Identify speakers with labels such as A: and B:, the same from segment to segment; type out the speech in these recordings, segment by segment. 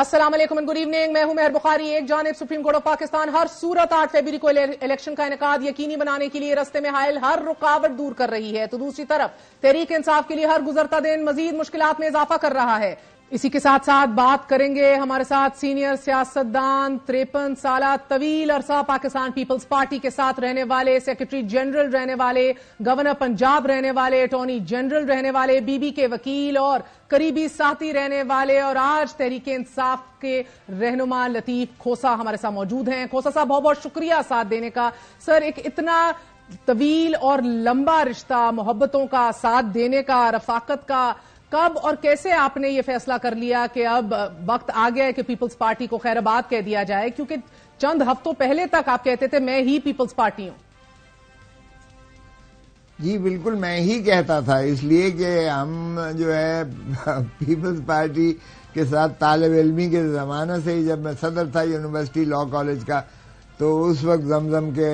A: السلام علیکم and good evening. میں ہوں مہر بخاری. ایک جانب سپریم کورٹ آف پاکستان ہر صورت 8 فروری کو الیکشن کا انعقاد یقینی بنانے کے لیے رستے میں حائل ہر رکاوٹ دور کر رہی ہے، تو دوسری طرف تحریک انصاف کے لیے ہر گزرتا دن مزید مشکلات میں اضافہ کر رہا ہے. اسی کے ساتھ ساتھ بات کریں گے ہمارے ساتھ سینئر سیاستدان، 53 سالہ طویل عرصہ پاکستان پیپلز پارٹی کے ساتھ رہنے والے، سیکرٹری جنرل رہنے والے، گورنر پنجاب رہنے والے، اٹارنی جنرل رہنے والے، بی بی کے وکیل اور قریبی ساتھی رہنے والے، اور آج تحریک انصاف کے رہنما لطیف کھوسا ہمارے ساتھ موجود ہیں. کھوسا صاحب بہت بہت شکریہ ساتھ دینے کا. سر، ایک اتنا طویل اور لمبا رشتہ، محبتوں کا، ساتھ دینے کا، رفاقت کا، کب اور کیسے آپ نے یہ فیصلہ کر لیا کہ اب وقت آ گیا ہے کہ پیپلز پارٹی کو خیر آباد کہہ دیا جائے؟ کیونکہ چند ہفتوں پہلے تک آپ کہتے تھے میں ہی پیپلز پارٹی ہوں.
B: جی بالکل، میں ہی کہتا تھا، اس لیے کہ ہم جو ہے پیپلز پارٹی کے ساتھ طالب علمی کے زمانے سے ہی، جب میں صدر تھا یونیورسٹی لاء کالج کا، تو اس وقت زمزم کے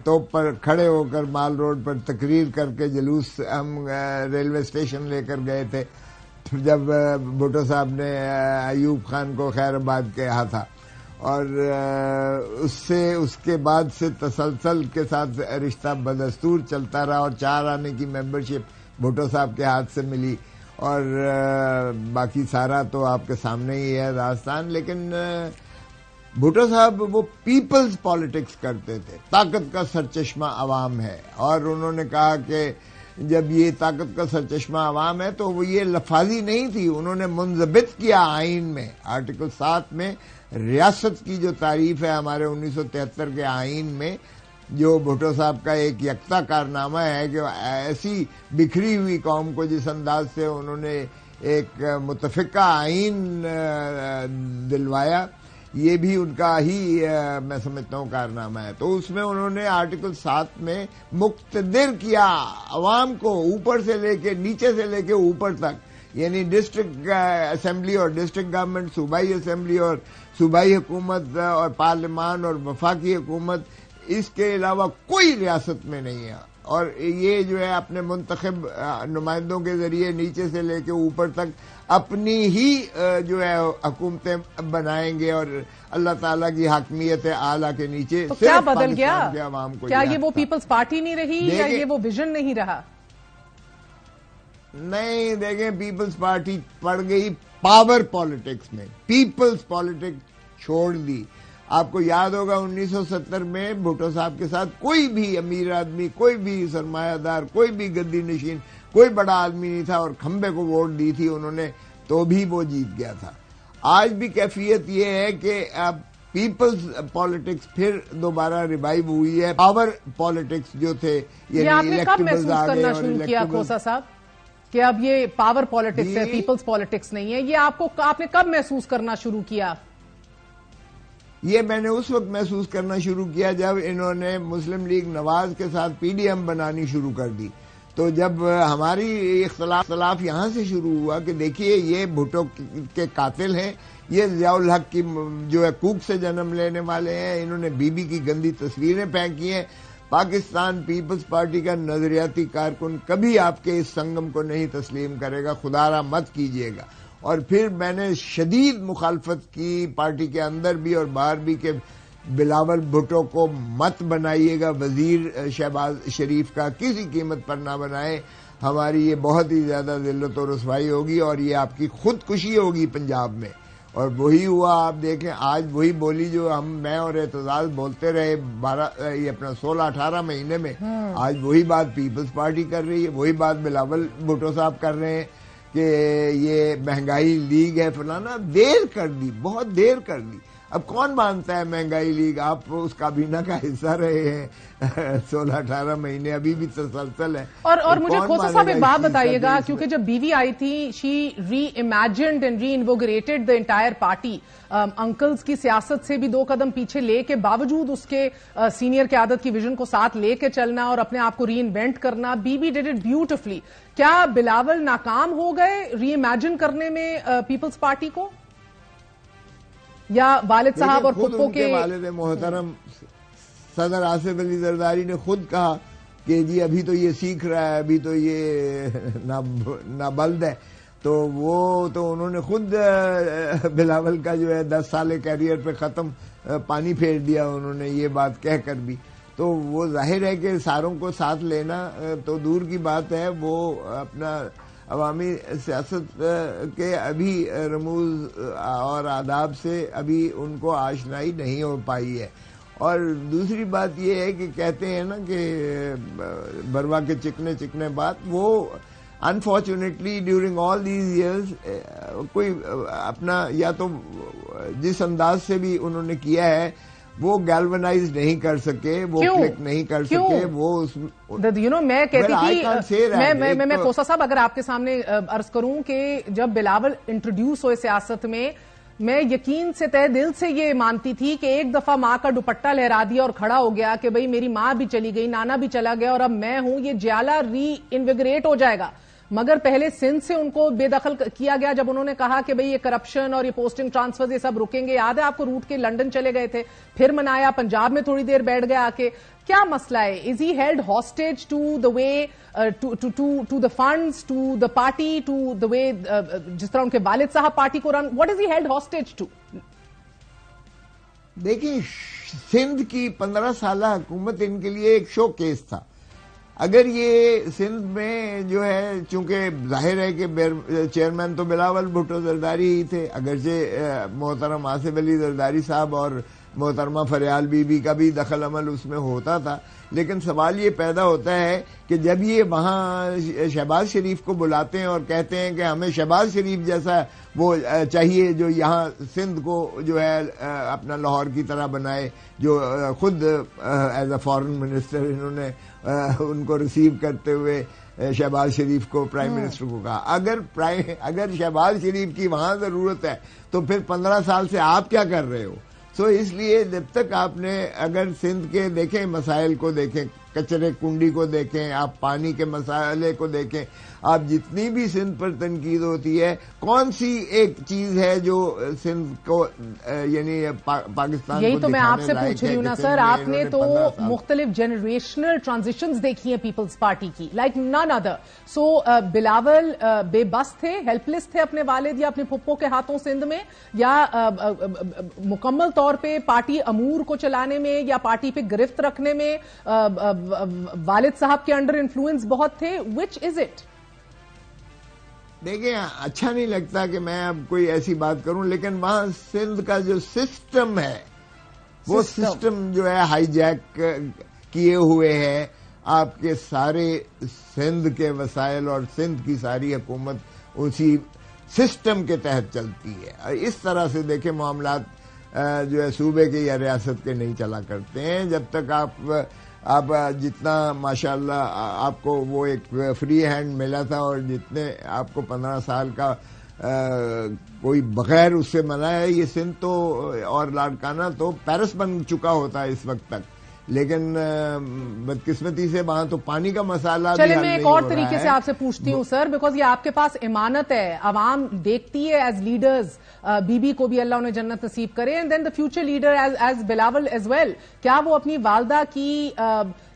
B: توپ پر کھڑے ہو کر مال روڈ پر تقریر کر کے جلوس ہم ریلوے اسٹیشن لے کر گئے تھے جب بھٹو صاحب نے ایوب خان کو خیر آباد کہا تھا. اور اس کے بعد سے تسلسل کے ساتھ رشتہ بدستور چلتا رہا، اور 4 آنے کی ممبرشپ بھٹو صاحب کے ہاتھ سے ملی، اور باقی سارا تو آپ کے سامنے ہی ہے داستان. لیکن بھٹو صاحب وہ پیپلز پالیٹکس کرتے تھے. طاقت کا سرچشمہ عوام ہے، اور انہوں نے کہا کہ جب یہ طاقت کا سرچشمہ عوام ہے تو وہ یہ لفاظی نہیں تھی، انہوں نے منضبط کیا آئین میں. آرٹیکل 7 میں ریاست کی جو تعریف ہے ہمارے 1973 کے آئین میں، جو بھٹو صاحب کا ایک یکتا کارنامہ ہے کہ ایسی بکھری ہوئی قوم کو جس انداز سے انہوں نے ایک متفقہ آئین دلوایا، یہ بھی ان کا ہی میں سمجھتا ہوں کارنامہ ہے. تو اس میں انہوں نے آرٹیکل 7 میں مقتدر کیا عوام کو، اوپر سے لے کے نیچے سے لے کے اوپر تک، یعنی ڈسٹرکٹ اسمبلی اور ڈسٹرکٹ گورنمنٹ، صوبائی اسمبلی اور صوبائی حکومت، اور پارلیمان اور وفاقی حکومت، اس کے علاوہ کوئی ریاست میں نہیں ہے. اور یہ جو ہے اپنے منتخب نمائندوں کے ذریعے نیچے سے لے کے اوپر تک اپنی ہی جو ہے حکومتیں بنائیں گے، اور اللہ تعالیٰ کی حاکمیت اعلیٰ کے نیچے.
A: تو کیا بدل گیا؟
B: عوام کو
A: کیا یہ وہ پیپلز پارٹی نہیں رہی یا یہ وہ ویژن نہیں رہا؟
B: نہیں، دیکھیں، پیپلز پارٹی پڑ گئی پاور پالیٹکس میں، پیپلز پالیٹکس چھوڑ دی. آپ کو یاد ہوگا 1970 میں بھٹو صاحب کے ساتھ کوئی بھی امیر آدمی، کوئی بھی سرمایہ دار، کوئی بھی گدی نشین، کوئی بڑا آدمی نہیں تھا، اور کھمبے کو ووٹ دی تھی انہوں نے تو بھی وہ جیت گیا تھا. آج بھی کیفیت یہ ہے کہ اب پیپلز پالیٹکس پھر دوبارہ ریوائیو ہوئی ہے. پاور پالیٹکس جو تھے،
A: یہ آپ نے کب محسوس کرنا شروع کیا کھوسا صاحب کہ اب یہ پاور پالیٹکس ہے، پیپلز پالیٹکس نہیں ہے؟ یہ آپ نے کب محسوس کرنا شروع کیا؟
B: یہ میں نے اس وقت محسوس کرنا شروع کیا جب انہوں نے مسلم لیگ نواز کے ساتھ پی ڈی ایم بنانی شروع کر دی. تو جب ہماری اختلاف یہاں سے شروع ہوا کہ دیکھیے یہ بھٹو کے قاتل ہیں، یہ ضیاء الحق کی جو ہے کوک سے جنم لینے والے ہیں، انہوں نے بی بی کی گندی تصویریں پھینکی ہیں. پاکستان پیپلز پارٹی کا نظریاتی کارکن کبھی آپ کے اس سنگم کو نہیں تسلیم کرے گا، خدا را مت کیجیے گا. اور پھر میں نے شدید مخالفت کی پارٹی کے اندر بھی اور باہر بھی کہ بلاول بھٹو کو مت بنائیے گا وزیر شہباز شریف کا، کسی قیمت پر نہ بنائے، ہماری یہ بہت ہی زیادہ ذلت و رسوائی ہوگی اور یہ آپ کی خودکشی ہوگی پنجاب میں. اور وہی ہوا. آپ دیکھیں آج وہی بولی جو میں اور اعتزاز بولتے رہے 16-18 مہینے میں، آج وہی بات پیپلز پارٹی کر رہی ہے، وہی بات بلاول بھٹو صاحب کر رہے ہیں کہ یہ مہنگائی لیگ ہے فلانا. دیر کر دی، بہت دیر کر دی. اب کون مانتا ہے مہنگائی لیگ؟ آپ اس کابینہ کا حصہ رہے ہیں 16-18 مہینے، ابھی بھی تسلسل ہے.
A: اور مجھے کھوسا صاحب ایک بات بتائیے گا، کیونکہ جب بیوی آئی تھی she reimagined and reinvigorated the entire party. Uncles کی سیاست سے بھی 2 قدم پیچھے لے کے باوجود اس کے سینئر قیادت کی ویژن کو ساتھ لے کے چلنا اور اپنے آپ کو ری انوینٹ کرنا، بیوی ڈیڈ اٹ بیوٹیفلی. کیا بلاول ناکام ہو گئے ری امیجن کرنے میں پیپلز پارٹی کو، یا والد صاحب اور پھپھو کے
B: والد محترم صدر آصف علی زرداری نے خود کہا کہ جی ابھی تو یہ سیکھ رہا ہے، ابھی تو یہ نابلد ہے. تو وہ تو انہوں نے خود بلاول کا جو ہے 10 سال کیریئر پہ ختم پانی پھیر دیا انہوں نے یہ بات کہہ کر بھی. تو وہ ظاہر ہے کہ ساروں کو ساتھ لینا تو دور کی بات ہے, وہ اپنا عوامی سیاست کے ابھی رموز اور آداب سے ابھی ان کو آشنائی نہیں ہو پائی ہے. اور دوسری بات یہ ہے کہ کہتے ہیں نا کہ بروا کے چکنے چکنے بات, وہ unfortunately during all these years کوئی اپنا یا تو جس انداز سے بھی انہوں نے کیا ہے وہ گیلونائز نہیں کر سکے, وہ کلک نہیں کر سکے, وہ
A: میں کہتی تھی, میں کوسا صاحب اگر آپ کے سامنے عرض کروں کہ جب بلاول انٹروڈیوس ہوئے سیاست میں یقین سے تہ دل سے یہ مانتی تھی کہ ایک دفعہ ماں کا دوپٹہ لہرا دیا اور کھڑا ہو گیا کہ بھئی میری ماں بھی چلی گئی, نانا بھی چلا گیا اور اب میں ہوں, یہ جیالہ ری انویگریٹ ہو جائے گا. مگر پہلے سندھ سے ان کو بے دخل کیا گیا جب انہوں نے کہا کہ بھئی یہ کرپشن اور یہ پوسٹنگ ٹرانسفر یہ سب رکیں گے. یاد ہے آپ کو روٹ کے لنڈن چلے گئے تھے, پھر منایا, پنجاب میں تھوڑی دیر بیٹھ گیا آ کے. کیا مسئلہ ہے؟ Is he held hostage to the way to the funds, to the party, to the way جس طرح ان کے والد صاحب پارٹی کو run, what is he held hostage to?
B: دیکھیں, سندھ کی 15 سالہ حکومت ان کے لیے ایک شو کیس تھا. اگر یہ سندھ میں جو ہے, چونکہ ظاہر ہے کہ چیئرمین تو بلاول بھٹو زرداری ہی تھے, اگرچہ محترم آصف علی زرداری صاحب اور محترمہ فریال بی بی کا بھی دخل عمل اس میں ہوتا تھا, لیکن سوال یہ پیدا ہوتا ہے کہ جب یہ وہاں شہباز شریف کو بلاتے ہیں اور کہتے ہیں کہ ہمیں شہباز شریف جیسا وہ چاہیے جو یہاں سندھ کو جو ہے اپنا لاہور کی طرح بنائے, جو خود ایز اے فارن منسٹر انہوں نے ان کو ریسیو کرتے ہوئے شہباز شریف کو پرائم منسٹر کو کہا. اگر شہباز شریف کی وہاں ضرورت ہے تو پھر 15 سال سے آپ کیا کر رہے ہو؟ سو اس لیے جب تک آپ نے اگر سندھ کے دیکھیں مسائل کو دیکھیں, کچرے کنڈی کو دیکھیں, آپ پانی کے مسائلے کو دیکھیں, آپ جتنی بھی سندھ پر تنقید ہوتی ہے, کون سی ایک چیز ہے جو سندھ کو یعنی پاکستان
A: یہی
B: کو
A: تو میں آپ سے
B: دکھانے
A: پوچھ رہی ہوں نا سر, آپ نے تو مختلف جنریشنل ٹرانزیشنز دیکھی ہیں پیپلز پارٹی کی, لائک نان ادر. سو بلاول بے بس تھے, ہیلپ لیس تھے اپنے والد یا اپنے پھپھو کے ہاتھوں سندھ میں, یا مکمل طور پہ پارٹی امور کو چلانے میں یا پارٹی پہ گرفت رکھنے میں والد صاحب کے انڈر انفلوئنس بہت تھے؟ وچ از اٹ؟
B: دیکھیں, اچھا نہیں لگتا کہ میں اب کوئی ایسی بات کروں, لیکن وہاں سندھ کا جو سسٹم ہے وہ سسٹم جو ہے ہائی جیک کیے ہوئے ہے. آپ کے سارے سندھ کے وسائل اور سندھ کی ساری حکومت اسی سسٹم کے تحت چلتی ہے. اس طرح سے دیکھیں معاملات جو ہے صوبے کے یا ریاست کے نہیں چلا کرتے ہیں. جب تک آپ جتنا ماشاءاللہ آپ کو وہ ایک فری ہینڈ ملا تھا اور جتنے آپ کو 15 سال کا کوئی بغیر اس سے منا ہے, یہ سندھ تو اور لاڑکانہ تو پیرس بن چکا ہوتا ہے اس وقت تک, لیکن بدقسمتی سے وہاں تو پانی کا مسئلہ بھی حل نہیں ہو رہا ہے.
A: چلے میں ایک اور طریقے سے آپ سے پوچھتی ہوں سر, بیکاز یہ آپ کے پاس امانت ہے, عوام دیکھتی ہے ایز لیڈرز, بی بی کو بھی اللہ انہیں جنت نصیب کرے, and then the future leader is Bilawal as well. کیا وہ اپنی والدہ کی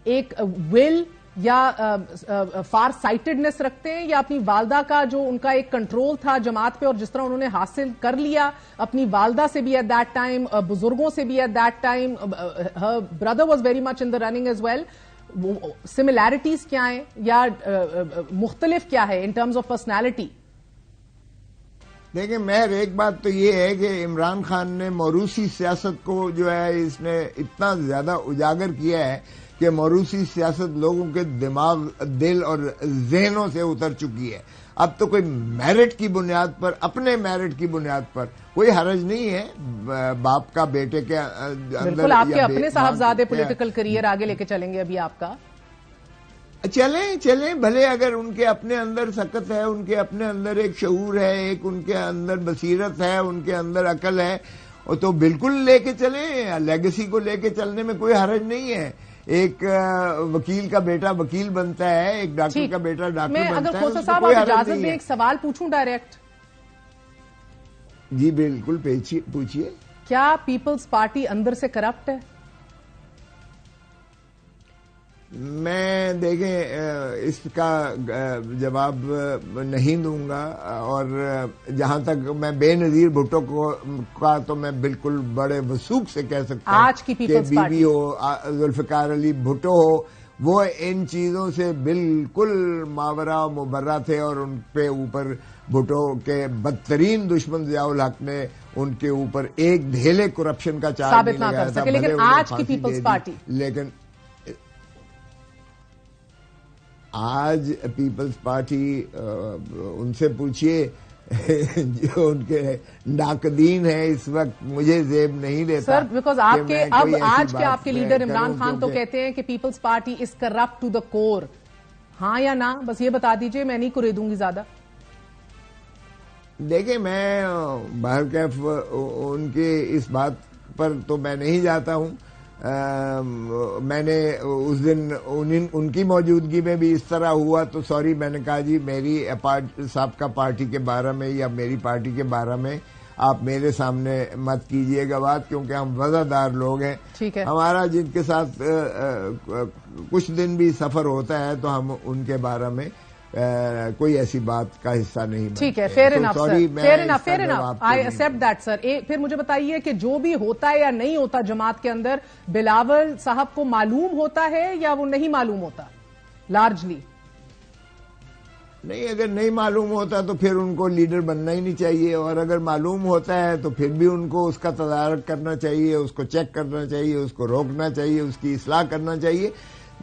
A: ایک ول یا فار سائٹڈنس رکھتے ہیں, یا اپنی والدہ کا جو ان کا ایک کنٹرول تھا جماعت پہ اور جس طرح انہوں نے حاصل کر لیا اپنی والدہ سے بھی ایٹ دیٹ ٹائم, بزرگوں سے بھی at that time, her brother was very much in the running as well, similarities کیا ہیں یا مختلف کیا ہے ان ٹرمز آف پرسنالٹی؟
B: دیکھیں مہر, ایک بات تو یہ ہے کہ عمران خان نے موروثی سیاست کو جو ہے اس نے اتنا زیادہ اجاگر کیا ہے کہ موروثی سیاست لوگوں کے دماغ, دل اور ذہنوں سے اتر چکی ہے. اب تو کوئی میرٹ کی بنیاد پر, اپنے میرٹ کی بنیاد پر کوئی حرج نہیں ہے باپ کا بیٹے کے اندر.
A: بالکل, آپ کے اپنے صاحبزادے پولیٹیکل کریئر آگے لے کے چلیں گے ابھی آپ کا.
B: چلیں بھلے, اگر ان کے اپنے اندر سکت ہے, ان کے اپنے اندر ایک شعور ہے, ایک ان کے اندر بصیرت ہے, ان کے اندر عقل ہے, تو بالکل لے کے چلیں. لیگیسی کو لے کے چلنے میں کوئی حرج نہیں ہے. ایک وکیل کا بیٹا وکیل بنتا ہے, ایک ڈاکٹر کا بیٹا ڈاکٹر بنتا ہے.
A: میں اگر کھوسا صاحب آپ اجازت دیں ایک سوال پوچھوں ڈائریکٹ؟
B: جی بالکل پوچھیے.
A: کیا پیپلز پارٹی اندر سے کرپٹ ہے؟
B: میں دیکھیں اس کا جواب نہیں دوں گا، اور جہاں تک میں بے نظیر بھٹو کا تو میں بالکل بڑے وثوق سے کہہ سکتا ہوں
A: آج کی پیپلز
B: کہ بی بی ہو، ذوالفقار علی بھٹو ہو، وہ ان چیزوں سے بالکل ماورا مبرہ تھے، اور ان پہ اوپر بھٹو کے بدترین دشمن ضیاء الحق نے ان کے اوپر ایک دھیلے کرپشن کا چارج نہیں لگایا تھا،
A: لیکن آج کی پیپلز پارٹی،
B: لیکن آج پیپلز پارٹی ان سے پوچھئے جو ان کے ناقدین ہیں اس وقت، مجھے زیب نہیں دیتا
A: سر، بیکاز آپ کے لیڈر عمران خان تو کہتے ہیں کہ Peoples Party is corrupt to the core, ہاں یا نہ بس یہ بتا دیجئے، میں نہیں کرے دوں گی زیادہ۔
B: دیکھیں میں بہرکیف ان کے اس بات پر تو میں نہیں جاتا ہوں، میں نے اس دن ان کی موجودگی میں بھی اس طرح ہوا تو سوری، میں نے کہا جی میری سابقہ پارٹی کے بارے میں یا میری پارٹی کے بارے میں آپ میرے سامنے مت کیجئے گا بات، کیونکہ ہم وزادار لوگ ہیں، ہمارا جن کے ساتھ کچھ دن بھی سفر ہوتا ہے تو ہم ان کے بارے میں کوئی ایسی بات کا حصہ نہیں بنتے۔
A: ٹھیک ہے، fair enough sir, fair enough, I accept that sir. پھر مجھے بتائیے کہ جو بھی ہوتا ہے یا نہیں ہوتا جماعت کے اندر، بلاول صاحب کو معلوم ہوتا ہے یا وہ نہیں معلوم ہوتا لارجلی؟
B: نہیں، اگر نہیں معلوم ہوتا تو پھر ان کو لیڈر بننا ہی نہیں چاہیے، اور اگر معلوم ہوتا ہے تو پھر بھی ان کو اس کا تدارک کرنا چاہیے، اس کو چیک کرنا چاہیے، اس کو روکنا چاہیے، اس کی اصلاح کرنا چاہیے۔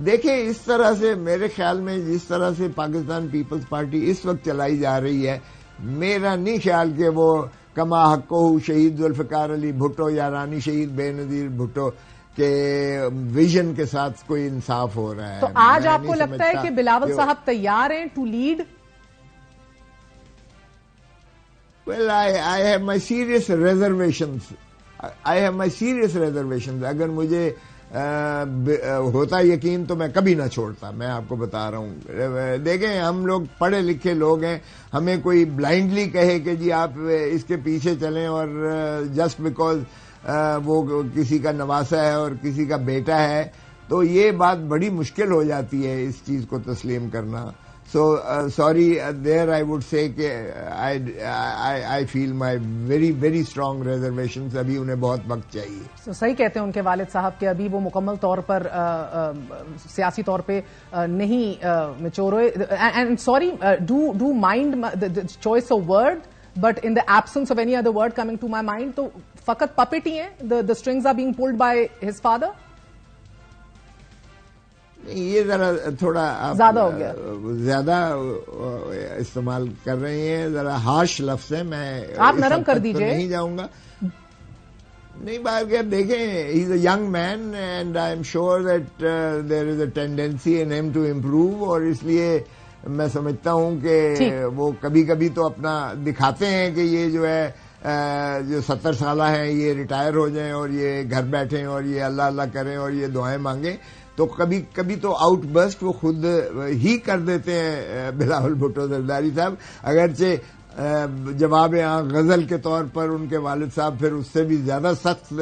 B: دیکھیں اس طرح سے میرے خیال میں جس طرح سے پاکستان پیپلز پارٹی اس وقت چلائی جا رہی ہے، میرا نہیں خیال کہ وہ کما حقہ شہید ذوالفقار علی بھٹو یا رانی شہید بے نظیر بھٹو کے ویژن کے ساتھ کوئی انصاف ہو رہا ہے۔
A: تو آج آپ کو لگتا ہے کہ بلاول صاحب تیار ہیں to lead?
B: Well, I have my serious reservations. اگر مجھے ہوتا یقین تو میں کبھی نہ چھوڑتا، میں آپ کو بتا رہا ہوں۔ دیکھیں ہم لوگ پڑھے لکھے لوگ ہیں، ہمیں کوئی بلائنڈلی کہے کہ جی آپ اس کے پیچھے چلیں اور جسٹ بیکاز وہ کسی کا نواسا ہے اور کسی کا بیٹا ہے، تو یہ بات بڑی مشکل ہو جاتی ہے اس چیز کو تسلیم کرنا۔ So sorry there I would say کہ I feel my very very strong reservations, ابھی انہیں بہت وقت چاہیے۔
A: صحیح کہتے ہیں ان کے والد صاحب کہ ابھی وہ مکمل طور پر سیاسی طور پہ نہیں میچور ہوئے۔ And sorry, do mind choice of word, but in the absence of any other word coming to my mind, تو فقط پپٹ ہی ہیں، the strings are being pulled by his father?
B: یہ ذرا تھوڑا
A: زیادہ ہو گیا،
B: زیادہ استعمال کر رہے ہیں، ذرا ہارش لفظ ہے، میں
A: آپ نرم کر دیجئے،
B: نہیں جاؤں گا۔ نہیں بات کر، دیکھیں he is a young man and I am sure that there is a tendency in him to improve, اور اس لیے میں سمجھتا ہوں کہ وہ کبھی کبھی تو اپنا دکھاتے ہیں کہ یہ جو ہے جو 70 سالہ ہیں یہ ریٹائر ہو جائیں اور یہ گھر بیٹھیں اور یہ اللہ اللہ کریں اور یہ دعائیں مانگیں، تو کبھی کبھی تو آؤٹ برسٹ وہ خود ہی کر دیتے ہیں بلاول بھٹو زرداری صاحب، اگرچہ جواب غزل کے طور پر ان کے والد صاحب پھر اس سے بھی زیادہ سخت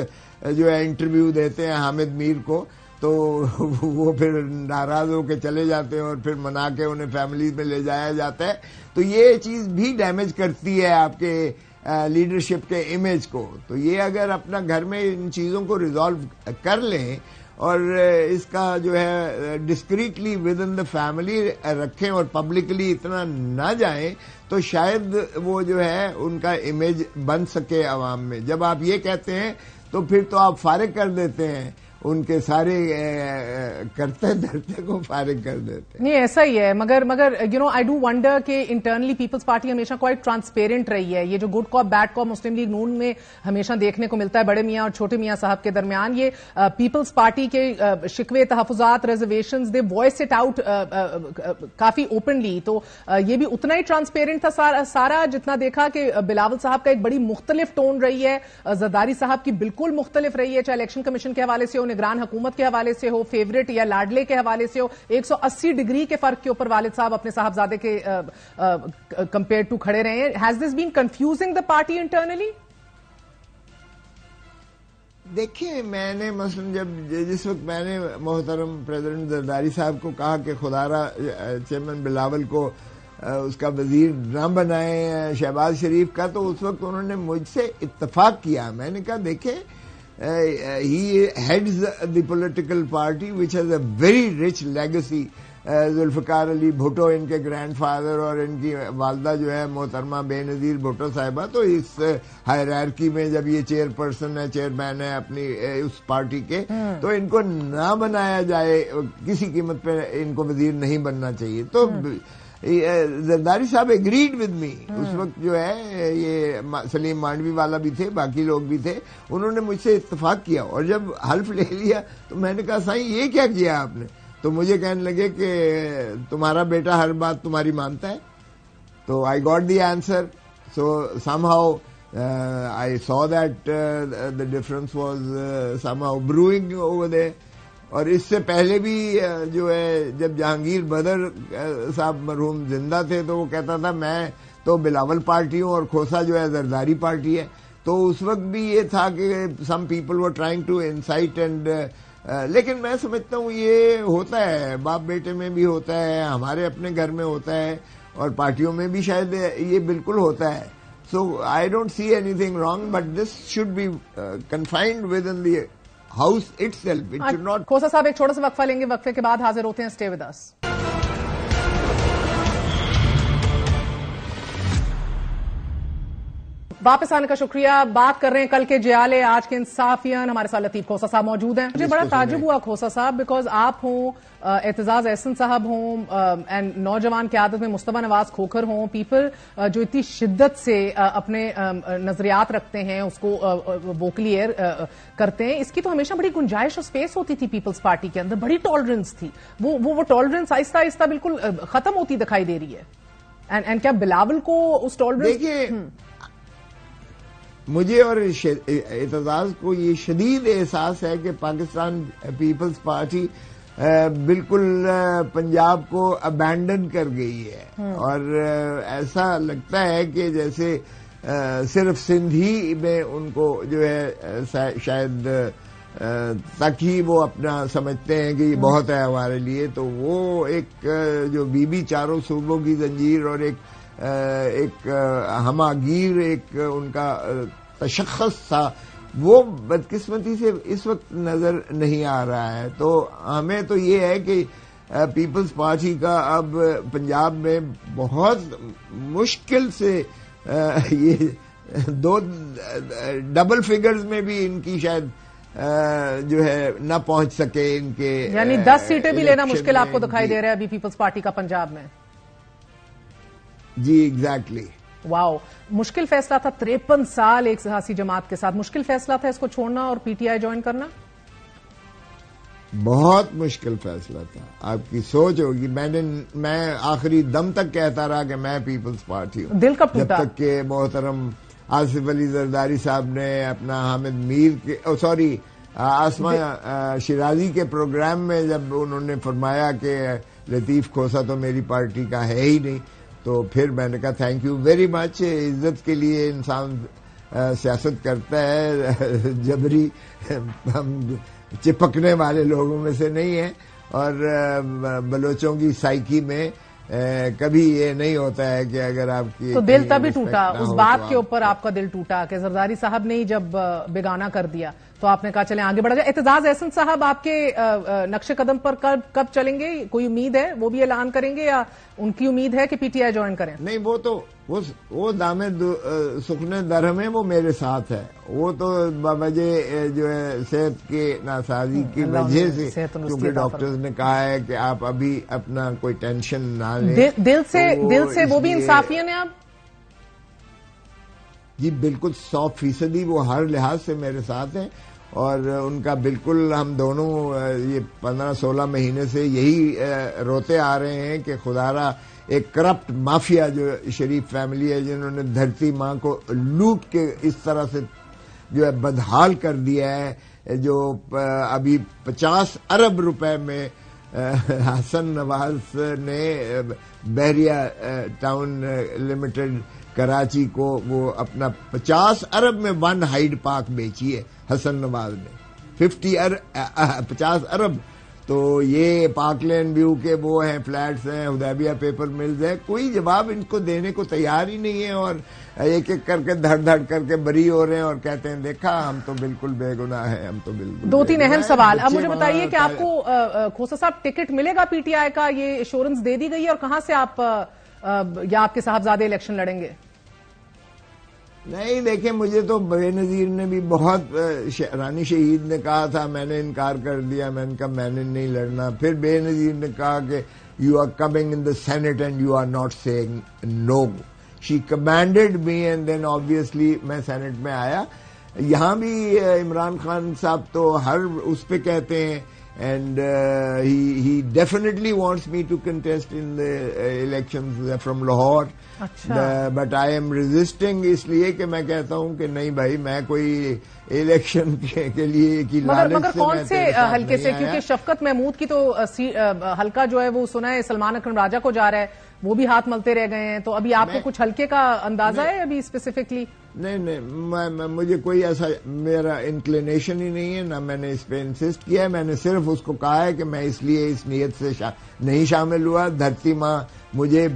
B: جو ہے انٹرویو دیتے ہیں حامد میر کو، تو وہ پھر ناراض ہو کے چلے جاتے ہیں اور پھر منا کے انہیں فیملی میں لے جایا جاتا ہے، تو یہ چیز بھی ڈیمیج کرتی ہے آپ کے لیڈرشپ کے امیج کو۔ تو یہ اگر اپنا گھر میں ان چیزوں کو ریزالو کر لیں اور اس کا جو ہے discreetly with in the family رکھیں اور پبلکلی اتنا نہ جائیں، تو شاید وہ جو ہے ان کا امیج بن سکے عوام میں۔ جب آپ یہ کہتے ہیں تو پھر تو آپ فارغ کر دیتے ہیں ان کے سارے کرتے دھرتے کو فارغ کر دیتے۔
A: نہیں ایسا ہی ہے، مگر you know I do wonder کہ انٹرنلی پیپلز پارٹی ہمیشہ کوائٹ ٹرانسپیرنٹ رہی ہے۔ یہ جو good cop bad cop Muslim League Noon میں ہمیشہ دیکھنے کو ملتا ہے بڑے میاں اور چھوٹے میاں صاحب کے درمیان، یہ پیپلز پارٹی کے شکوے تحفظات reservations they voice it out کافی اوپنلی، تو یہ بھی اتنا ہی ٹرانسپیرنٹ تھا سارا جتنا دیکھا کہ بلاول صاحب کا ایک بڑی مختلف ٹون رہی ہے، زرداری صاحب کی بالکل مختلف رہی ہے، چاہے الیکشن کمیشن کے حوالے سے ہو، نگران حکومت کے حوالے سے ہو، فیورٹ یا لاڈلے کے حوالے سے ہو، 180 ڈگری کے فرق کے اوپر والد صاحب اپنے صاحبزادے کے کمپیئر ٹو کھڑے رہے ہیں۔ Has this been confusing the party internally?
B: دیکھیں میں نے مثلا جس وقت میں نے محترم پریزیڈنٹ زرداری صاحب کو کہا کہ خدارہ چیئرمین بلاول کو اس کا وزیر نہ بنائے شہباز شریف کا, تو اس وقت انہوں نے مجھ سے اتفاق کیا. میں نے کہا دیکھیں he heads the political party which has a very rich legacy. Zulfiqar Ali Bhutto ان کے گرینڈ فادر اور ان کی والدہ جو ہے محترمہ بے نظیر بھٹو صاحبہ, تو اس ہائرارکی میں جب یہ چیئر پرسن ہے, چیئرمین ہے اپنی اس پارٹی کے, تو ان کو نہ بنایا جائے, کسی قیمت پہ ان کو وزیر نہیں بننا چاہیے. تو زرداری صاحب ایگریڈ ود می. اس وقت جو ہے یہ سلیم مانڈوی والا بھی تھے, باقی لوگ بھی تھے, انہوں نے مجھ سے اتفاق کیا. اور جب حلف لے لیا تو میں نے کہا سائیں یہ کیا کیا آپ نے؟ تو مجھے کہنے لگے کہ تمہارا بیٹا ہر بات تمہاری مانتا ہے. تو I got the answer. So some how I so that the difference was some how بروئنگ over there. اور اس سے پہلے بھی جو ہے جب جہانگیر بدر صاحب مرحوم زندہ تھے تو وہ کہتا تھا میں تو بلاول پارٹی ہوں اور کھوسا جو ہے زرداری پارٹی ہے. تو اس وقت بھی یہ تھا کہ some people were trying to incite and لیکن میں سمجھتا ہوں یہ ہوتا ہے, باپ بیٹے میں بھی ہوتا ہے, ہمارے اپنے گھر میں ہوتا ہے, اور پارٹیوں میں بھی شاید یہ بالکل ہوتا ہے. So I don't see anything wrong, but this should be confined within the house itself. It should not.
A: Khosa صاحب ایک چھوٹا سا وقفہ لیں گے, وقفے کے بعد حاضر ہوتے ہیں. Stay with us. واپس آنے کا شکریہ. بات کر رہے ہیں کل کے جیالے, آج کے انصافین. ہمارے ساتھ لطیف کھوسا صاحب موجود ہیں. مجھے بڑا تعجب ہوا کھوسا صاحب, بیکاز آپ ہوں, اعتزاز احسن صاحب ہوں, اینڈ نوجوان قیادت میں مصطفیٰ نواز کھوکھر ہوں, پیپل جو اتنی شدت سے اپنے نظریات رکھتے ہیں اس کو ووکلی ایئر کرتے ہیں. اس کی تو ہمیشہ بڑی گنجائش اور اسپیس ہوتی تھی پیپلز پارٹی کے اندر, بڑی ٹالرنس تھی. وہ ٹالرنس آہستہ آہستہ بالکل ختم ہوتی دکھائی دے رہی ہے. اینڈ کیا بلاول کو اس ٹالرنس,
B: مجھے اور اعتزاز کو یہ شدید احساس ہے کہ پاکستان پیپلز پارٹی بالکل پنجاب کو ابینڈن کر گئی ہے, اور ایسا لگتا ہے کہ جیسے صرف سندھ ہی میں ان کو جو ہے شاید تک ہی وہ اپنا سمجھتے ہیں کہ یہ بہت ہے ہمارے لیے. تو وہ ایک جو بی چاروں صوبوں کی زنجیر اور ایک ہماگیر ایک ان کا تشخص تھا, وہ بدقسمتی سے اس وقت نظر نہیں آ رہا ہے. تو ہمیں تو یہ ہے کہ پیپلز پارٹی کا اب پنجاب میں بہت مشکل سے یہ دو ڈبل فگرز میں بھی ان کی شاید جو ہے نہ پہنچ سکے ان کے,
A: یعنی 10 سیٹیں بھی لینا مشکل آپ کو دکھائی دے رہا ہے ابھی پیپلز پارٹی کا پنجاب میں.
B: جی ایگزیکٹلی.
A: واو, مشکل فیصلہ تھا 53 سال ایک سیاسی جماعت کے ساتھ, مشکل فیصلہ تھا اس کو چھوڑنا اور پی ٹی آئی جوائن کرنا.
B: بہت مشکل فیصلہ تھا. آپ کی سوچ ہوگی میں آخری دم تک کہتا رہا کہ میں پیپلز پارٹی ہوں.
A: دل کب ٹوٹا؟
B: جب تک کہ محترم آصف علی زرداری صاحب نے اپنا حامد میر کے آسمہ شیرازی کے پروگرام میں جب انہوں نے فرمایا کہ لطیف کھوسا تو میری پارٹی کا ہے ہی نہیں, تو پھر میں نے کہا تھینک یو ویری مچ. عزت کے لیے انسان سیاست کرتا ہے, جبری ہم چپکنے والے لوگوں میں سے نہیں ہیں. اور بلوچوں کی سائیکی میں کبھی یہ نہیں ہوتا ہے کہ اگر آپ کی,
A: تو دل تبھی ٹوٹا اس بات کے اوپر, آپ کا دل ٹوٹا کہ زرداری صاحب نے جب بیگانہ کر دیا تو آپ نے کہا چلیں آگے بڑھا جائے. اعتزاز احسن صاحد آپ کے نقش قدم پر کب چلیں گے؟ کوئی امید ہے وہ بھی اعلان کریں گے یا ان کی امید ہے کہ پی ٹی آئی جوائن کریں؟
B: نہیں, وہ تو وہ دامِ سخن درہم ہے, وہ میرے ساتھ ہے. وہ تو بوجہ جو ہے صحت کے ناسازی کی وجہ سے, کیونکہ ڈاکٹرز نے کہا ہے کہ آپ ابھی اپنا کوئی ٹینشن نہ لیں.
A: دل سے وہ بھی انصافین ہیں آپ؟
B: جی بالکل 100% وہ ہر لحاظ سے میرے ساتھ ہیں, اور ان کا بالکل ہم دونوں یہ 15-16 مہینے سے یہی روتے آ رہے ہیں کہ خدارا ایک کرپٹ مافیا جو شریف فیملی ہے, جنہوں نے دھرتی ماں کو لوٹ کے اس طرح سے جو ہے بدحال کر دیا ہے, جو ابھی 50 ارب روپے میں حسن نواز نے بحریہ ٹاؤن لمیٹڈ کراچی کو وہ اپنا 50 ارب میں 1 ہائیڈ پارک بیچی ہے حسن نواز نے، 50 ارب. تو یہ پارک لین ویو کے وہ ہیں، فلیٹس ہیں، حدیبیہ پیپر ملز ہے، کوئی جواب ان کو دینے کو تیار ہی نہیں ہے، اور ایک ایک کر کے دھڑ دھڑ کر کے بری ہو رہے ہیں اور کہتے ہیں دیکھا ہم تو بالکل بے گناہ ہیں، ہم تو بالکل.
A: 2-3 اہم سوال. اب مجھے بتائیے کہ آپ کو کھوسا صاحب ٹکٹ ملے گا پی ٹی آئی کا؟ یہ ایشورنس دے دی گئی ہے، اور کہاں سے آپ یا آپ کے صاحبزادے الیکشن لڑیں گے؟
B: نہیں دیکھیں، مجھے تو بے نظیر نے بھی بہت، رانی شہید نے کہا تھا، میں نے انکار کر دیا، میں نے کہا میں نے نہیں لڑنا. پھر بے نظیر نے کہا کہ you are coming in the Senate and you are not saying no. She commanded me and then obviously میں سینٹ میں آیا. یہاں بھی عمران خان صاحب تو ہر اس پہ کہتے ہیں، and he definitely wants me to contest in the elections from Lahore. But I am resisting, اس لیے کہ میں کہتا ہوں کہ نہیں بھائی، میں کوئی الیکشن کے لیے کی لالچ سے،
A: مگر کون سے حلقے سے؟ کیونکہ شفقت محمود کی تو حلقہ جو ہے وہ سنا ہے سلمان اکرم راجہ کو جا رہا ہے، وہ بھی ہاتھ ملتے رہ گئے ہیں. تو ابھی آپ کو کچھ حلقے کا اندازہ ہے ابھی اسپیسیفکلی؟
B: نہیں، مجھے کوئی ایسا میرا انکلینیشن ہی نہیں ہے، نہ میں نے اس پہ انسسٹ کیا ہے. میں نے صرف اس کو کہا ہے کہ میں اس لیے اس نیت سے نہیں شامل ہوا. دھرتی ماں مجھے،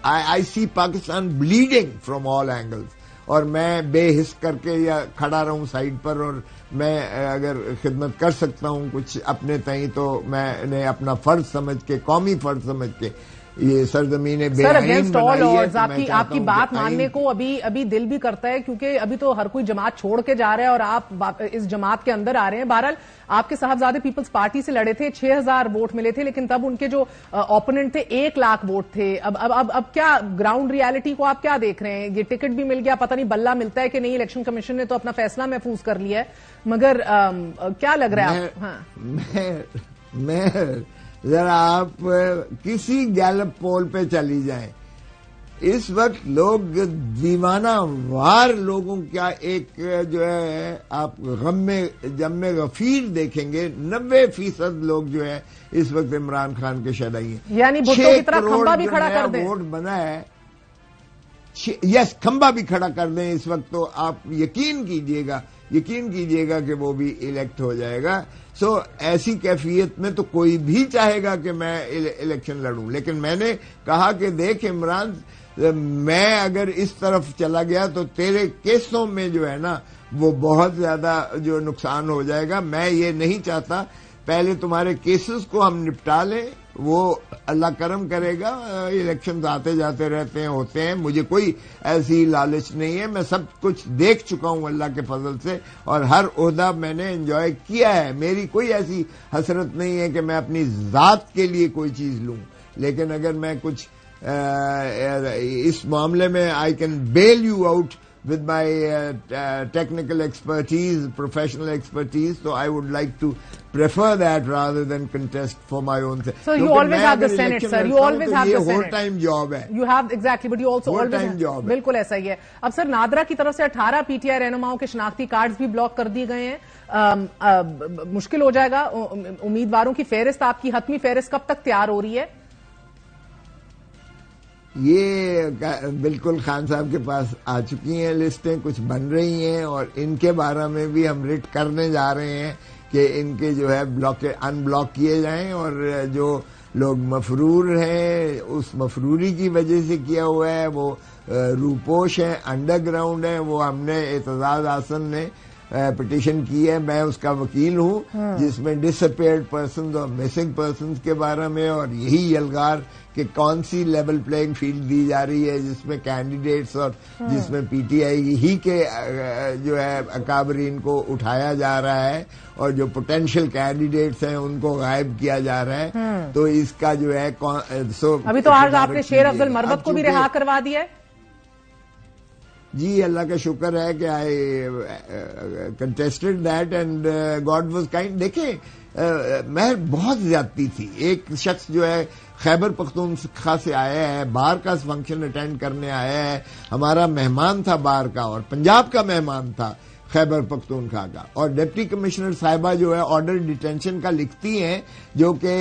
B: I see Pakistan bleeding from all angles, اور میں بے حس کر کے یا کھڑا رہوں سائڈ پر، اور میں اگر خدمت کر سکتا ہوں کچھ اپنے تئیں تو میں نے اپنا فرض سمجھ کے، قومی فرض سمجھ کے یہ سرزمین بے آئین بنائی ہے.
A: آپ کی بات ماننے کو ابھی دل بھی کرتا ہے، کیونکہ ابھی تو ہر کوئی جماعت چھوڑ کے جا رہا ہے اور آپ اس جماعت کے اندر آ رہے ہیں. بہرحال آپ کے صاحبزادے پیپلز پارٹی سے لڑے تھے، 6000 ووٹ ملے تھے، لیکن تب ان کے جو اوپوننٹ تھے 1 لاکھ ووٹ تھے. اب کیا گراؤنڈ ریالٹی کو آپ کیا دیکھ رہے ہیں؟ یہ ٹکٹ بھی مل گیا، پتہ نہیں بلہ ملتا ہے کہ نہیں، الیکشن کمیشن نے تو اپنا فیصلہ محفوظ کر لیا ہے، مگر کیا لگ رہا ہے آپ؟
B: میں ذرا آپ کسی گیلپ پول پہ چلی جائیں، اس وقت لوگ دیوانہ وار لوگوں کا ایک جو ہے آپ جم میں غفیر دیکھیں گے، 90% لوگ جو ہے اس وقت عمران خان کے شرعی ہیں.
A: یعنی بھٹو کی طرح کھمبا بھی کھڑا کر دیں.
B: ووٹ بنا ہے، یس کھمبا بھی کھڑا کر دیں اس وقت، تو آپ یقین کیجئے گا کہ وہ بھی الیکٹ ہو جائے گا. سو ایسی کیفیت میں تو کوئی بھی چاہے گا کہ میں الیکشن لڑوں. لیکن میں نے کہا کہ دیکھ عمران، میں اگر اس طرف چلا گیا تو تیرے کیسوں میں جو ہے نا وہ بہت زیادہ جو نقصان ہو جائے گا. میں یہ نہیں چاہتا، پہلے تمہارے کیسز کو ہم نپٹا لیں، وہ اللہ کرم کرے گا. الیکشنز آتے جاتے رہتے ہیں، ہوتے ہیں، مجھے کوئی ایسی لالچ نہیں ہے. میں سب کچھ دیکھ چکا ہوں اللہ کے فضل سے، اور ہر عہدہ میں نے انجوائے کیا ہے. میری کوئی ایسی حسرت نہیں ہے کہ میں اپنی ذات کے لیے کوئی چیز لوں. لیکن اگر میں کچھ اس معاملے میں I can bail you out with my technical expertise, professional expertise, so I would like to prefer that rather than contest for my own sake.
A: So you always have the Senate, sir. You always have the Senate.
B: یہ whole time job ہے.
A: You have exactly, but you also
B: whole
A: always
B: time job.
A: بالکل ایسا ہی ہے. اب سر نادرا کی طرف سے 18 پی ٹی آئی رہنماؤں کے شناختی کارڈز بھی بلاک کر دیے گئے ہیں. مشکل ہو جائے گا. امیدواروں کی فہرست، آپ کی حتمی فہرست کب تک تیار ہو رہی ہے؟
B: یہ بالکل خان صاحب کے پاس آ چکی ہیں لسٹیں، کچھ بن رہی ہیں، اور ان کے بارے میں بھی ہم ریٹ کرنے جا رہے ہیں کہ ان کے جو ہے ان بلاک کیے جائیں، اور جو لوگ مفرور ہیں اس مفروری کی وجہ سے کیا ہوا ہے، وہ روپوش ہیں، انڈر گراؤنڈ ہیں، وہ ہم نے اعتزاز حسن نے پٹیشن کی ہے، میں اس کا وکیل ہوں، جس میں ڈس اپیئرڈ پرسنز اور مسنگ پرسنز کے بارے میں، اور یہی یلغار کہ کون سی لیول پلینگ فیلڈ دی جا رہی ہے جس میں کینڈیڈیٹس اور جس میں پی ٹی آئی ہی کے جو ہے اکابرین کو اٹھایا جا رہا ہے، اور جو پوٹینشیل کینڈیڈیٹس ہیں ان کو غائب کیا جا رہا ہے. تو اس کا جو ہے
A: ابھی تو آج آپ نے شیر افضل مربت کو بھی رہا کروا دیا ہے.
B: جی اللہ کا شکر ہے کہ I contested that and God was kind. دیکھیں مہر بہت زیادتی تھی. ایک شخص جو ہے خیبر پختونخوا سے آیا ہے، بار کا فنکشن اٹینڈ کرنے آیا ہے، ہمارا مہمان تھا بار کا، اور پنجاب کا مہمان تھا خیبر پختونخوا کا. اور ڈپٹی کمشنر صاحبہ جو ہے آرڈر ڈیٹینشن کا لکھتی ہیں، جو کہ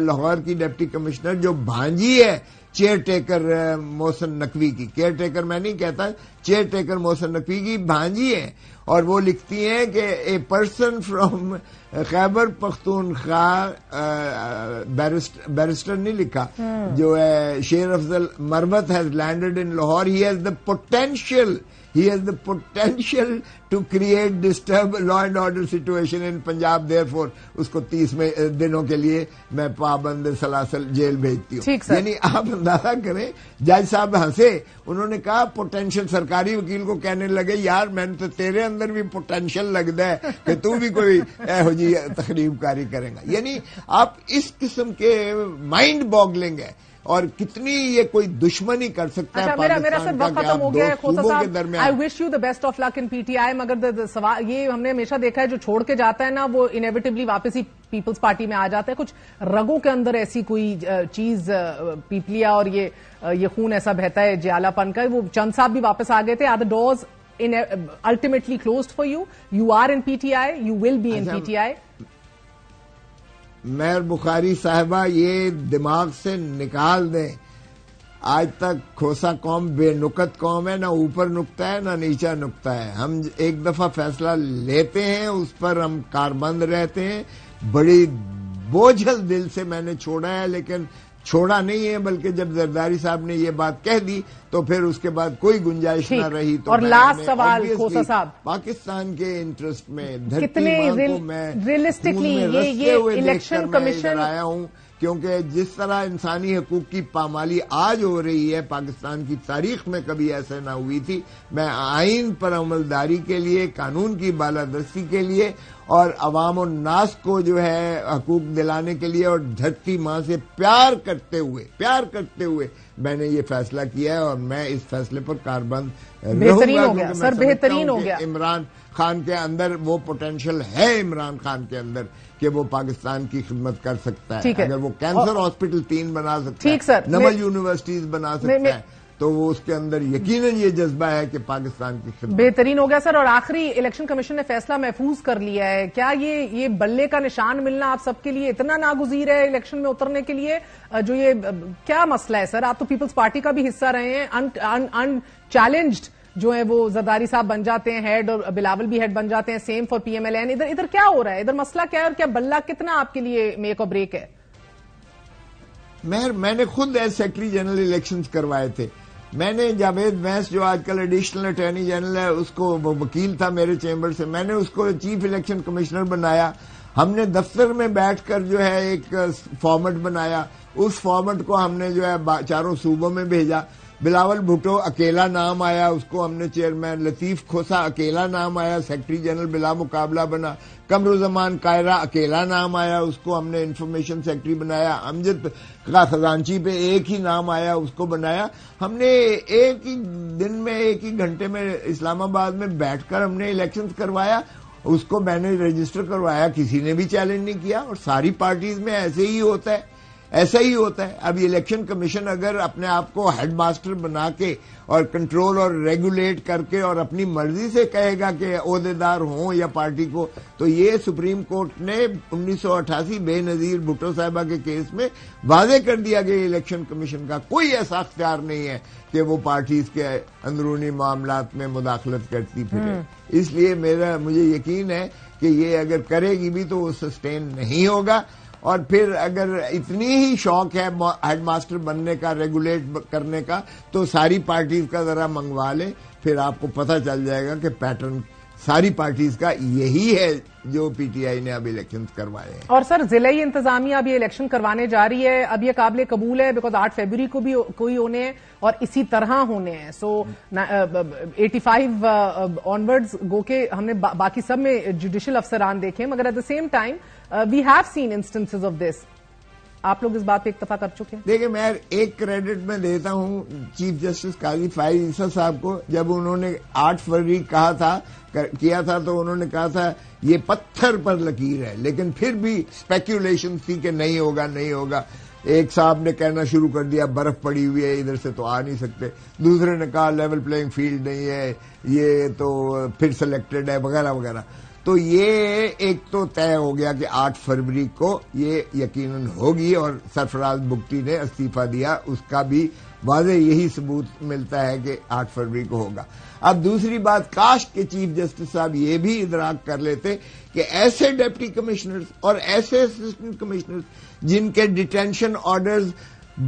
B: لاہور کی ڈپٹی کمشنر جو بھانجی ہے چیئر ٹیکر محسن نقوی کی. کیئر ٹیکر میں نہیں کہتا, چیئر ٹیکر محسن نقوی کی بھانجی ہیں, اور وہ لکھتی ہیں کہ a person from Khyber Pakhtunkhwa, barrister نہیں لکھا, جو ہے Sher Afzal Marwat has landed in Lahore. He has the potential to create disturb law and order situation in Punjab. Therefore اس کو 30 دنوں کے لیے میں پابند سلاسل جیل بھیجتی ہوں. یعنی آپ اندازہ کریں, جج صاحب ہنسے, انہوں نے کہا پوٹینشیل. سرکاری وکیل کو کہنے لگے یار میں نے تو تیرے اندر بھی پوٹینشیل لگتا ہے کہ تو بھی کوئی ایہو جی تخریب کاری کرے گا. یعنی آپ اس قسم کے مائنڈ باگلنگ ہے, اور کتنی یہ کوئی دشمنی کر سکتا ہے پاکستان کا کہ آپ دو صوبوں کے درمیان.
A: I wish you the best of luck in P T I. مگر سوال یہ ہم نے ہمیشہ دیکھا ہے, جو چھوڑ کے جاتا ہے نا وہ انیویٹبلی واپس ہی پیپلز پارٹی میں آ جاتا ہے. کچھ رگوں کے اندر ایسی کوئی چیز پیپلیا اور یہ خون ایسا بہتا ہے جیالہ پن کا. وہ چند صاحب بھی واپس آ گئے تھے. Are the doors ultimately closed for you? You are in PTI, you will be in PTI.
B: مہر بخاری صاحبہ یہ دماغ سے نکال دیں. آج تک کھوسا قوم بے نکت قوم ہے, نہ اوپر نکتا ہے نہ نیچا نکتا ہے. ہم ایک دفعہ فیصلہ لیتے ہیں اس پر ہم کاربند رہتے ہیں. بڑی بوجھل دل سے میں نے چھوڑا ہے, لیکن چھوڑا نہیں ہے, بلکہ جب زرداری صاحب نے یہ بات کہہ دی تو پھر اس کے بعد کوئی گنجائش نہ رہی. تو
A: اور لاسٹ سوال کھوسا صاحب,
B: پاکستان کے انٹرسٹ میں
A: کتنے ریئلسٹکلی یہ الیکشن کمیشن
B: آیا ہوں, کیونکہ جس طرح انسانی حقوق کی پامالی آج ہو رہی ہے پاکستان کی تاریخ میں کبھی ایسے نہ ہوئی تھی. میں آئین پر عملداری کے لیے, قانون کی بالادستی کے لیے اور عوام الناس کو جو ہے حقوق دلانے کے لیے اور دھرتی ماں سے پیار کرتے ہوئے میں نے یہ فیصلہ کیا ہے, اور میں اس فیصلے پر کاربند
A: بہترین ہو گیا سر, بہترین ہو گیا.
B: عمران خان کے اندر وہ پوٹینشیل ہے, عمران خان کے اندر, کہ وہ پاکستان کی خدمت کر سکتا ہے. اگر وہ کینسر ہاسپٹل 3 بنا سکتا ہے, نمل یونیورسٹیز بنا سکتا ہے, تو وہ اس کے اندر یقیناً یہ جذبہ ہے کہ پاکستان کی خدمت.
A: بہترین ہو گیا سر. اور آخری, الیکشن کمیشن نے فیصلہ محفوظ کر لیا ہے. کیا یہ بلے کا نشان ملنا آپ سب کے لیے اتنا ناگزیر ہے الیکشن میں اترنے کے لیے؟ جو یہ کیا مسئلہ ہے سر؟ آپ تو پیپلز پارٹی کا بھی حصہ رہے ہیں. ان چیلنجڈ جو ہے وہ زرداری صاحب بن جاتے ہیں ہیڈ, اور بلاول بھی ہیڈ بن جاتے ہیں, same for P M L N. ادھر کیا ہو رہا ہے؟ ادھر مسئلہ کیا ہے, اور کیا بلہ کتنا آپ کے لیے میک اور بریک ہے؟
B: میں نے خود ایز سیکرٹری جنرل الیکشنز کروائے تھے. میں نے جاوید ویس جو آج کل ایڈیشنل اٹارنی جنرل ہے, اس کو, وہ وکیل تھا میرے چیمبر سے, میں نے اس کو چیف الیکشن کمشنر بنایا. ہم نے دفتر میں بیٹھ کر جو ہے ایک فارمیٹ بنایا. اس فارمیٹ کو ہم نے جو ہے 4 صوبوں میں بھیجا. بلاول بھٹو اکیلا نام آیا, اس کو ہم نے چیئرمین. لطیف کھوسا اکیلا نام آیا, سیکرٹری جنرل بلا مقابلہ بنا. قمرالزمان قاہرہ اکیلا نام آیا, اس کو ہم نے انفارمیشن سیکرٹری بنایا. امجد کا خزانچی پہ ایک ہی نام آیا, اس کو بنایا. ہم نے ایک ہی دن میں, ایک ہی گھنٹے میں اسلام آباد میں بیٹھ کر ہم نے الیکشنز کروایا. اس کو میں نے رجسٹر کروایا, کسی نے بھی چیلنج نہیں کیا. اور ساری پارٹیز میں ایسے ہی ہوتا ہے, ایسا ہی ہوتا ہے. اب الیکشن کمیشن اگر اپنے آپ کو ہیڈ ماسٹر بنا کے اور کنٹرول اور ریگولیٹ کر کے اور اپنی مرضی سے کہے گا کہ عہدیدار ہوں یا پارٹی کو, تو یہ سپریم کورٹ نے 1988 بے نظیر بھٹو صاحبہ کے کیس میں واضح کر دیا کہ الیکشن کمیشن کا کوئی ایسا اختیار نہیں ہے کہ وہ پارٹیز کے اندرونی معاملات میں مداخلت کرتی پھرے. اس لیے مجھے یقین ہے کہ یہ اگر کرے گی بھی تو وہ سسٹین نہیں ہوگا. اور پھر اگر اتنی ہی شوق ہے ہیڈ ماسٹر بننے کا, ریگولیٹ کرنے کا, تو ساری پارٹیز کا ذرا منگوا لیں, پھر آپ کو پتہ چل جائے گا کہ پیٹرن ساری پارٹیز کا یہی ہے جو پی ٹی آئی نے اب الیکشن کروائے ہیں. اور
A: سر ضلعی انتظامیہ اب یہ الیکشن کروانے جا رہی ہے. اب یہ قابل قبول ہے بیکاز 8 فیبروری کو بھی کوئی ہونے ہیں اور اسی طرح ہونے ہیں. سو 85 آنورڈز گو کے ہم نے باقی سب میں جوڈیشل افسران دیکھے, مگر at the same time we have seen instances of this. آپ لوگ اس بات پہ اکتفا کر چکے ہیں؟
B: دیکھیں, میں ایک کریڈٹ میں دیتا ہوں چیف جسٹس قاضی فائز عیسیٰ صاحب کو. جب انہوں نے 8 فروری کیا تھا تو انہوں نے کہا تھا یہ پتھر پر لکیر ہے, لیکن پھر بھی اسپیکولیشن تھی کہ نہیں ہوگا. ایک صاحب نے کہنا شروع کر دیا برف پڑی ہوئی ہے, ادھر سے تو آ نہیں سکتے. دوسرے نے کہا لیول پلینگ فیلڈ نہیں ہے, یہ تو پھر سلیکٹڈ ہے, وغیرہ وغیرہ. تو یہ ایک تو طے ہو گیا کہ 8 فروری کو یہ یقیناً ہوگی، اور سرفراز بگٹی نے استعفیٰ دیا، اس کا بھی واضح یہی ثبوت ملتا ہے کہ 8 فروری کو ہوگا۔ اب دوسری بات، کاش کے چیف جسٹس صاحب یہ بھی ادراک کر لیتے کہ ایسے ڈپٹی کمشنرز اور ایسے اسسٹنٹ کمشنرز جن کے ڈیٹینشن آرڈرز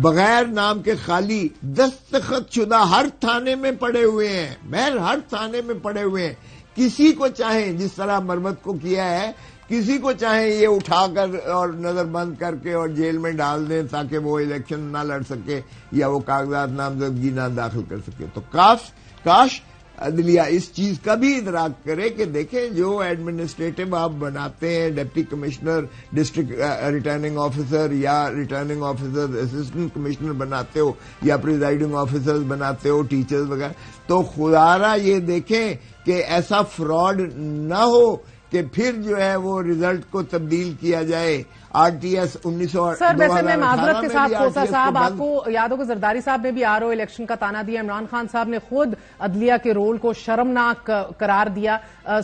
B: بغیر نام کے خالی دستخط شدہ ہر تھانے میں پڑے ہوئے ہیں، ہر تھانے میں پڑے ہوئے ہیں، کسی کو چاہیں جس طرح مرمت کو کیا ہے، کسی کو چاہیں یہ اٹھا کر اور نظر بند کر کے اور جیل میں ڈال دیں تاکہ وہ الیکشن نہ لڑ سکے یا وہ کاغذات نامزدگی نہ داخل کر سکے۔ تو کاش عدلیہ اس چیز کا بھی ادراک کرے کہ دیکھیں جو ایڈمنسٹریٹو آپ بناتے ہیں، deputy commissioner, district returning officer یا ریٹرننگ آفیسر اسسٹنٹ کمشنر بناتے ہو یا پریزائڈنگ آفیسرز بناتے ہو، ٹیچرز وغیرہ، تو خدارا یہ دیکھیں کہ ایسا فراڈ نہ ہو کہ پھر جو ہے وہ ریزلٹ کو تبدیل کیا جائے۔ آر ٹی ایس 1918
A: سر ویسے میں معذرت کے ساتھ کھوسا صاحب، آپ کو یاد ہو کہ زرداری صاحب نے بھی آر او الیکشن کا تانا دیا، عمران خان صاحب نے خود عدلیہ کے رول کو شرمناک قرار دیا۔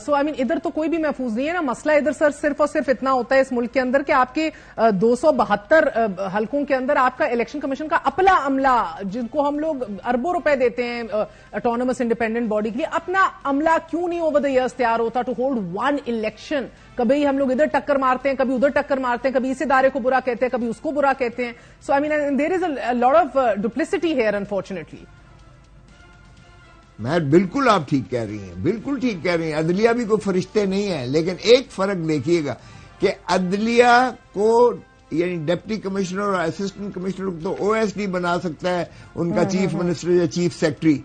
A: سو آئی مین ادھر تو کوئی بھی محفوظ نہیں ہے نا، مسئلہ ادھر سر صرف اور صرف اتنا ہوتا ہے اس ملک کے اندر کہ آپ کے 272 حلقوں کے اندر آپ کا الیکشن کمیشن کا اپنا عملہ، جن کو ہم لوگ اربوں روپے دیتے ہیں آٹونومس انڈیپینڈنٹ باڈی کے لیے، اپنا عملہ کیوں نہیں اوور دا ایئرز تیار ہوتا ٹو ہولڈ ون الیکشن؟ کبھی ہم لوگ ادھر ٹکر مارتے ہیں، کبھی ادھر ٹکر مارتے ہیں، کبھی اس ادارے کو برا کہتے ہیں، کبھی اس کو برا کہتے ہیں۔ سو آئی مین دیر is a lot of ڈپلیسٹی hair unfortunately.
B: میں بالکل آپ ٹھیک کہہ رہی ہیں، بالکل ٹھیک کہہ رہی ہیں، عدلیہ بھی کوئی فرشتے نہیں ہیں، لیکن ایک فرق دیکھیے گا کہ عدلیہ کو یعنی ڈپٹی کمشنر اور اسسٹنٹ کمشنر کو تو او ایس ڈی بنا سکتا ہے ان کا چیف منسٹر یا چیف سیکرٹری،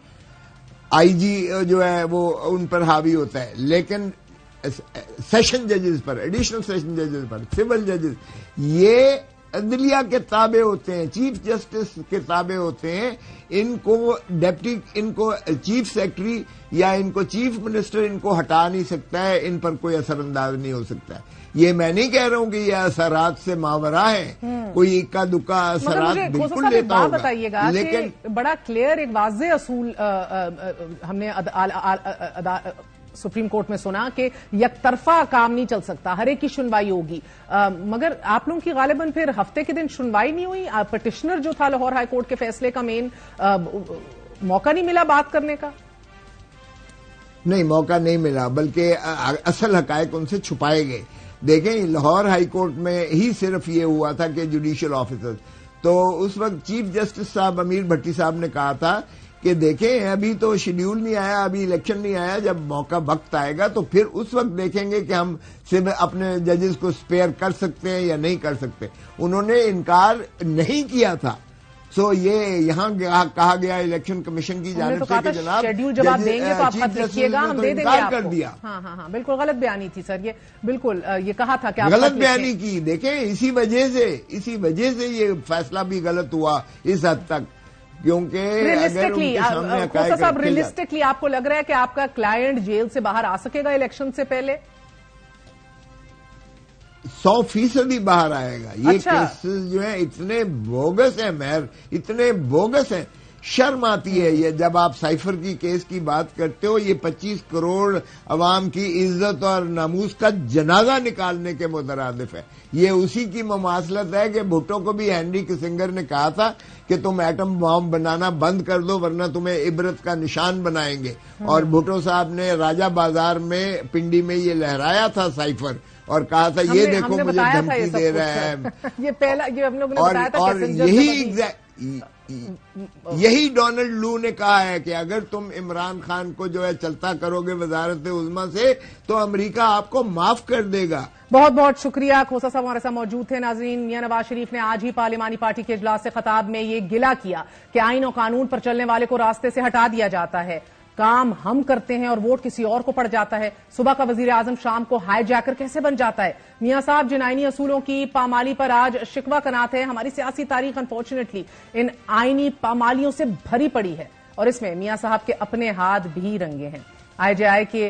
B: آئی جی جو ہے وہ ان پر حاوی ہوتا ہے، لیکن سیشن ججز پر، ایڈیشنل سیشن ججز پر، سول ججز، یہ عدلیہ کے تابع ہوتے ہیں، چیف جسٹس کے تابع ہوتے ہیں۔ ان کو چیف سیکرٹری یا ان کو چیف منسٹر ان کو ہٹا نہیں سکتا ہے، ان پر کوئی اثر انداز نہیں ہو سکتا ہے۔ یہ میں نہیں کہہ رہا ہوں کہ یہ اثرات سے ماورا ہے، کوئی اکا دکا اثرات بالکل لیتا ہوگا،
A: بتائیے گا لیکن بڑا کلیئر ایک واضح اصول ہم نے سپریم کورٹ میں سنا کہ یک طرفہ کام نہیں چل سکتا، ہر ایک کی سنوائی ہوگی، مگر آپ لوگوں کی غالباً پھر ہفتے کے دن سنوائی نہیں ہوئی، پٹیشنر جو تھا لاہور ہائی کورٹ کے فیصلے کا مین موقع نہیں ملا بات کرنے کا؟
B: نہیں، موقع نہیں ملا، بلکہ اصل حقائق ان سے چھپائے گئے۔ دیکھیں لاہور ہائی کورٹ میں ہی صرف یہ ہوا تھا کہ جوڈیشل آفیسر، تو اس وقت چیف جسٹس صاحب امیر بھٹی صاحب نے کہا تھا کہ دیکھیں ابھی تو شیڈیول نہیں آیا، ابھی الیکشن نہیں آیا، جب موقع وقت آئے گا تو پھر اس وقت دیکھیں گے کہ ہم اپنے ججز کو سپیئر کر سکتے ہیں یا نہیں کر سکتے۔ انہوں نے انکار نہیں کیا تھا۔ سو یہ یہاں کہا گیا الیکشن کمیشن کی جانب سے کہ جناب
A: شیڈیول جب آپ دیں گے تو آپ خط لکھیے گا، ہم دے دیں گے آپ
B: کر
A: کو۔
B: دیا۔
A: ہاں بالکل غلط بیانی تھی سر، یہ بالکل یہ کہا تھا کہ آپ
B: غلط بیانی کی۔ دیکھیں اسی وجہ سے یہ فیصلہ بھی غلط ہوا اس حد تک، کیونکہ
A: ریئلسٹکلی آپ کو لگ رہا ہے کہ آپ کا کلائنٹ جیل سے باہر آ سکے گا الیکشن سے پہلے؟
B: 100% باہر آئے گا۔ یہ کیسز جو ہیں اتنے بوگس ہیں، مہر اتنے بوگس ہیں، شرم آتی ہے یہ جب آپ سائفر کی کیس کی بات کرتے ہو۔ یہ 25 کروڑ عوام کی عزت اور ناموس کا جنازہ نکالنے کے مترادف ہے۔ یہ اسی کی مماثلت ہے کہ بھٹو کو بھی ہینری کسنگر نے کہا تھا کہ تم ایٹم بام بنانا بند کر دو ورنہ تمہیں عبرت کا نشان بنائیں گے، اور بھٹو صاحب نے راجہ بازار میں پنڈی میں یہ لہرایا تھا سائفر اور کہا تھا یہ دیکھو مجھے دھمکی دے رہا ہے۔
A: یہ پہلا یہ ہم لوگوں نے بتایا تھا،
B: اور یہی ڈونلڈ لو نے کہا ہے کہ اگر تم عمران خان کو جو ہے چلتا کرو گے وزارت عظمیٰ سے تو امریکہ آپ کو معاف کر دے گا۔
A: بہت بہت شکریہ، کھوسا صاحب ہمارے ساتھ موجود تھے۔ ناظرین، میاں نواز شریف نے آج ہی پارلیمانی پارٹی کے اجلاس سے خطاب میں یہ گلہ کیا کہ آئین و قانون پر چلنے والے کو راستے سے ہٹا دیا جاتا ہے، کام ہم کرتے ہیں اور ووٹ کسی اور کو پڑ جاتا ہے، صبح کا وزیر اعظم شام کو ہائی جیکر کیسے بن جاتا ہے۔ میاں صاحب جن آئینی اصولوں کی پامالی پر آج شکوہ کنات ہے، ہماری سیاسی تاریخ انفارچونیٹلی ان آئینی پامالیوں سے بھری پڑی ہے، اور اس میں میاں صاحب کے اپنے ہاتھ بھی رنگے ہیں۔ IJI کے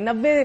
A: 90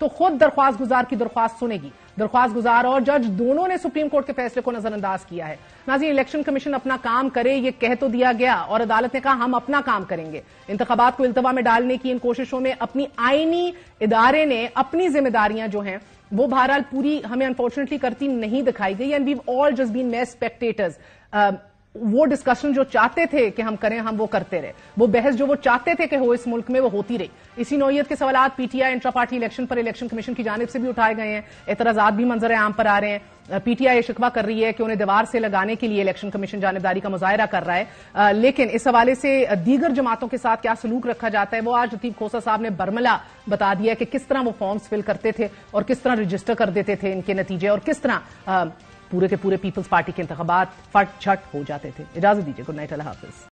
A: تو خود درخواست گزار کی درخواست سنے گی. درخواست گزار اور جج دونوں نے سپریم کورٹ کے فیصلے کو نظر انداز کیا ہے. ناظرین، الیکشن کمیشن اپنا کام کرے یہ کہہ تو دیا گیا اور عدالت نے کہا ہم اپنا کام کریں گے. انتخابات کو التوا میں ڈالنے کی ان کوششوں میں اپنی آئینی ادارے نے اپنی ذمہ داریاں جو ہیں وہ بہرحال پوری ہمیں انفارچونیٹلی کرتی نہیں دکھائی گئی. And we've all just been mere spectators. وہ ڈسکشن جو چاہتے تھے کہ ہم کریں ہم وہ کرتے رہے. وہ بحث جو وہ چاہتے تھے کہ ہو اس ملک میں وہ ہوتی رہی. اسی نوعیت کے سوالات پی ٹی آئی انٹرا پارٹی الیکشن پر الیکشن کمیشن کی جانب سے بھی اٹھائے گئے ہیں. اعتراضات بھی منظر عام پر آ رہے ہیں. پی ٹی آئی یہ شکوہ کر رہی ہے کہ انہیں دیوار سے لگانے کے لیے الیکشن کمیشن جانبداری کا مظاہرہ کر رہا ہے. لیکن اس حوالے سے دیگر جماعتوں کے ساتھ کیا سلوک رکھا جاتا ہے وہ آج لطیف کھوسہ صاحب نے برملا بتا دیا کہ کس طرح وہ فارمز فل کرتے تھے اور کس طرح رجسٹر کر دیتے تھے ان کے نتیجے اور کس طرح پورے کے پورے پیپلز پارٹی کے انتخابات فٹ چھٹ ہو جاتے تھے. اجازت دیجیے. Good night. اللہ حافظ.